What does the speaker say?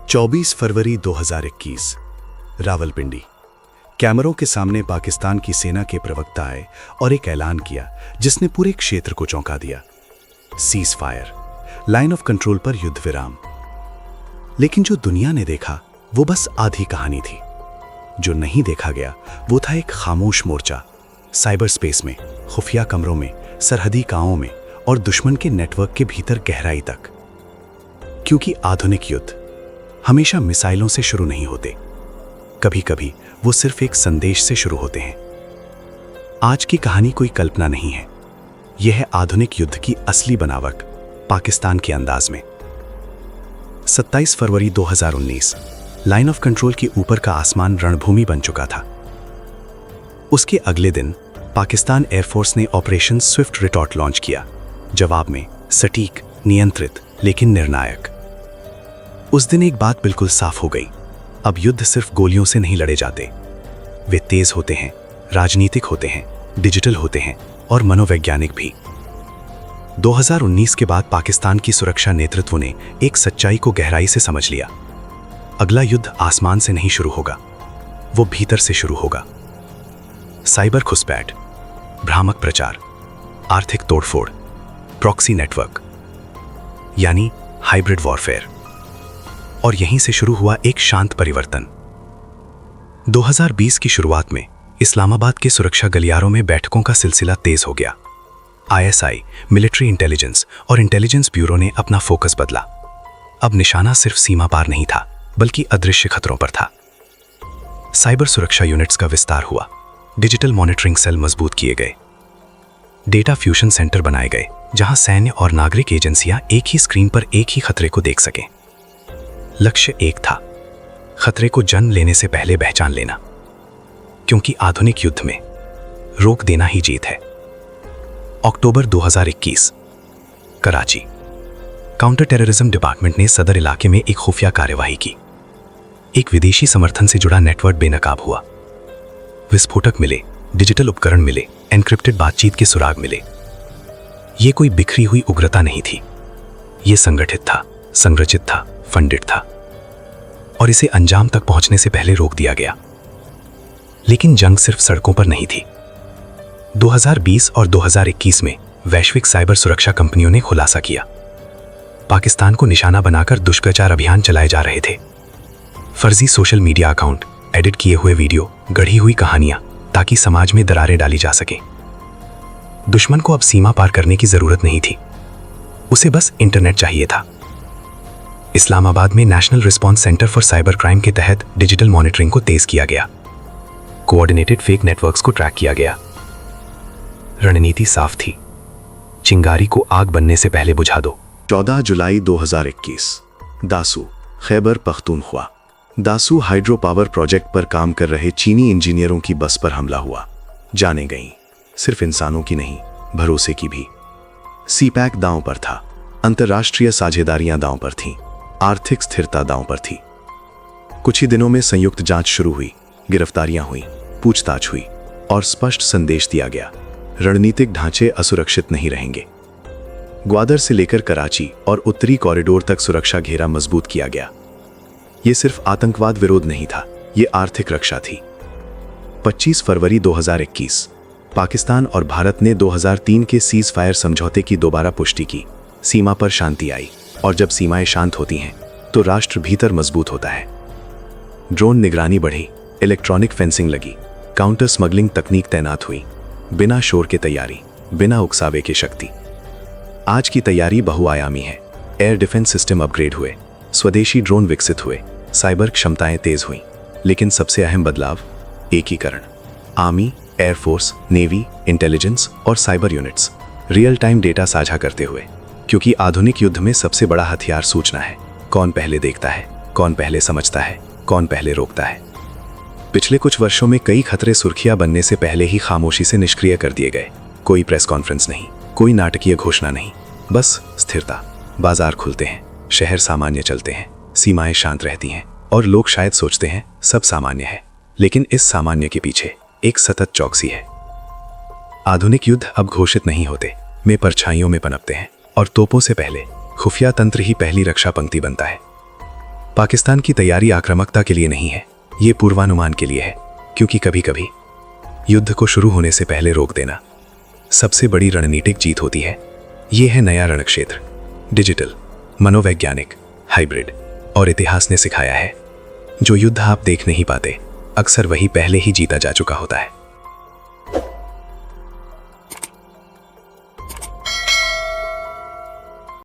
24 फरवरी 2021 रावलपिंडी। कैमरों के सामने पाकिस्तान की सेना के प्रवक्ता आए और एक ऐलान किया जिसने पूरे क्षेत्र को चौंका दिया। Cease fire, line of control पर युद्ध विराम। लेकिन जो दुनिया ने देखा वो बस आधी कहानी थी। जो नहीं देखा गया वो था एक खामोश मोर्चा, साइबर स्पेस में, खुफिया कमरों में, सरहदी गांवों में और दुश्मन के नेटवर्क के भीतर गहराई तक। क्योंकि आधुनिक युद्ध हमेशा मिसाइलों से शुरू नहीं होते, कभी कभी वो सिर्फ एक संदेश से शुरू होते हैं। आज की कहानी कोई कल्पना नहीं है, यह है आधुनिक युद्ध की असली बनावट पाकिस्तान के अंदाज में। 27 फरवरी 2019 लाइन ऑफ कंट्रोल के ऊपर का आसमान रणभूमि बन चुका था। उसके अगले दिन पाकिस्तान एयरफोर्स ने ऑपरेशन स्विफ्ट रिटॉर्ट लॉन्च किया, जवाब में सटीक, नियंत्रित लेकिन निर्णायक। उस दिन एक बात बिल्कुल साफ हो गई, अब युद्ध सिर्फ गोलियों से नहीं लड़े जाते। वे तेज होते हैं, राजनीतिक होते हैं, डिजिटल होते हैं और मनोवैज्ञानिक भी। 2019 के बाद पाकिस्तान की सुरक्षा नेतृत्व ने एक सच्चाई को गहराई से समझ लिया। अगला युद्ध आसमान से नहीं शुरू होगा, वो भीतर से शुरू होगा। साइबर घुसपैठ, भ्रामक प्रचार, आर्थिक तोड़फोड़, प्रॉक्सी नेटवर्क, यानी हाइब्रिड वॉरफेयर। और यहीं से शुरू हुआ एक शांत परिवर्तन। 2020 की शुरुआत में इस्लामाबाद के सुरक्षा गलियारों में बैठकों का सिलसिला तेज हो गया। आईएसआई, मिलिट्री इंटेलिजेंस और इंटेलिजेंस ब्यूरो ने अपना फोकस बदला। अब निशाना सिर्फ सीमा पार नहीं था, बल्कि अदृश्य खतरों पर था। साइबर सुरक्षा यूनिट्स का विस्तार हुआ, डिजिटल मॉनिटरिंग सेल मजबूत किए गए, डेटा फ्यूजन सेंटर बनाए गए, जहां सैन्य और नागरिक एजेंसियां एक ही स्क्रीन पर एक ही खतरे को देख सकें। लक्ष्य एक था, खतरे को जन्म लेने से पहले पहचान लेना, क्योंकि आधुनिक युद्ध में रोक देना ही जीत है। अक्टूबर 2021 कराची, काउंटर टेररिज्म डिपार्टमेंट ने सदर इलाके में एक खुफिया कार्यवाही की। एक विदेशी समर्थन से जुड़ा नेटवर्क बेनकाब हुआ। विस्फोटक मिले, डिजिटल उपकरण मिले, एन्क्रिप्टेड बातचीत के सुराग मिले। यह कोई बिखरी हुई उग्रता नहीं थी, यह संगठित था, संरचित था, फंडेड था, और इसे अंजाम तक पहुंचने से पहले रोक दिया गया। लेकिन जंग सिर्फ सड़कों पर नहीं थी। 2020 और 2021 में वैश्विक साइबर सुरक्षा कंपनियों ने खुलासा किया, पाकिस्तान को निशाना बनाकर दुष्प्रचार अभियान चलाए जा रहे थे। फर्जी सोशल मीडिया अकाउंट, एडिट किए हुए वीडियो, गढ़ी हुई कहानियां, ताकि समाज में दरारें डाली जा सके। दुश्मन को अब सीमा पार करने की जरूरत नहीं थी, उसे बस इंटरनेट चाहिए था। इस्लामाबाद में national response centre for cyber crime के तहत डिजिटल मॉनिटरिंग को तेज किया गया, कोऑर्डिनेटेड फेक नेटवर्क्स को ट्रैक किया गया। रणनीति साफ थी, चिंगारी को आग बनने से पहले बुझा दो। 14 जुलाई 2021 Dasu, Khyber Pakhtunkhwa. Dasu hydro power project पर काम कर रहे चीनी इंजीनियरों की बस पर हमला हुआ। जाने गईं, सिर्फ इंसानों की नहीं, भरोसे की भी। सीपैक दांव पर था, अंतर्राष्ट्रीय साझेदारियां दांव पर थीं, आर्थिक स्थिरता दांव पर थी। कुछ ही दिनों में संयुक्त जांच शुरू हुई, गिरफ्तारियां हुई, पूछताछ हुई और स्पष्ट संदेश दिया गया, रणनीतिक ढांचे असुरक्षित नहीं रहेंगे। ग्वादर से लेकर कराची और उत्तरी कॉरिडोर तक सुरक्षा घेरा मजबूत किया गया। यह सिर्फ आतंकवाद विरोध नहीं था, यह आर्थिक रक्षा थी। 25 फरवरी 2021 पाकिस्तान और भारत ने 2003 के सीज फायर समझौते की दोबारा पुष्टि की। सीमा पर शांति आई, और जब सीमाएं शांत होती हैं तो राष्ट्र भीतर मजबूत होता है। ड्रोन निगरानी बढ़ी, इलेक्ट्रॉनिक फेंसिंग लगी, काउंटर स्मगलिंग तकनीक तैनात हुई, बिना शोर के तैयारी, बिना उकसावे के शक्ति। आज की तैयारी बहुआयामी है। एयर डिफेंस सिस्टम अपग्रेड हुए, स्वदेशी ड्रोन विकसित हुए, साइबर क्षमताएं तेज हुई, लेकिन सबसे अहम बदलाव एकीकरण। आर्मी, एयरफोर्स, नेवी, इंटेलिजेंस और cyber units real time data साझा करते हुए, क्योंकि आधुनिक युद्ध में सबसे बड़ा हथियार सूचना है। कौन पहले देखता है, कौन पहले समझता है, कौन पहले रोकता है। पिछले कुछ वर्षों में कई खतरे सुर्खियां बनने से पहले ही खामोशी से निष्क्रिय कर दिए गए। कोई प्रेस कॉन्फ्रेंस नहीं, कोई नाटकीय घोषणा नहीं, बस स्थिरता। बाजार खुलते हैं, शहर सामान्य चलते हैं, सीमाएं शांत रहती हैं और लोग शायद सोचते हैं सब सामान्य है, लेकिन इस सामान्य के पीछे एक सतत चौकसी है। आधुनिक युद्ध अब घोषित नहीं होते, वे परछाइयों में पनपते हैं और तोपों से पहले खुफिया तंत्र ही पहली रक्षा पंक्ति बनता है। पाकिस्तान की तैयारी आक्रामकता के लिए नहीं है, ये पूर्वानुमान के लिए है, क्योंकि कभी कभी युद्ध को शुरू होने से पहले रोक देना सबसे बड़ी रणनीतिक जीत होती है। ये है नया रणक्षेत्र, डिजिटल, मनोवैज्ञानिक, हाइब्रिड, और इतिहास ने सिखाया है जो युद्ध आप देख नहीं पाते, अक्सर वही पहले ही जीता जा चुका होता है।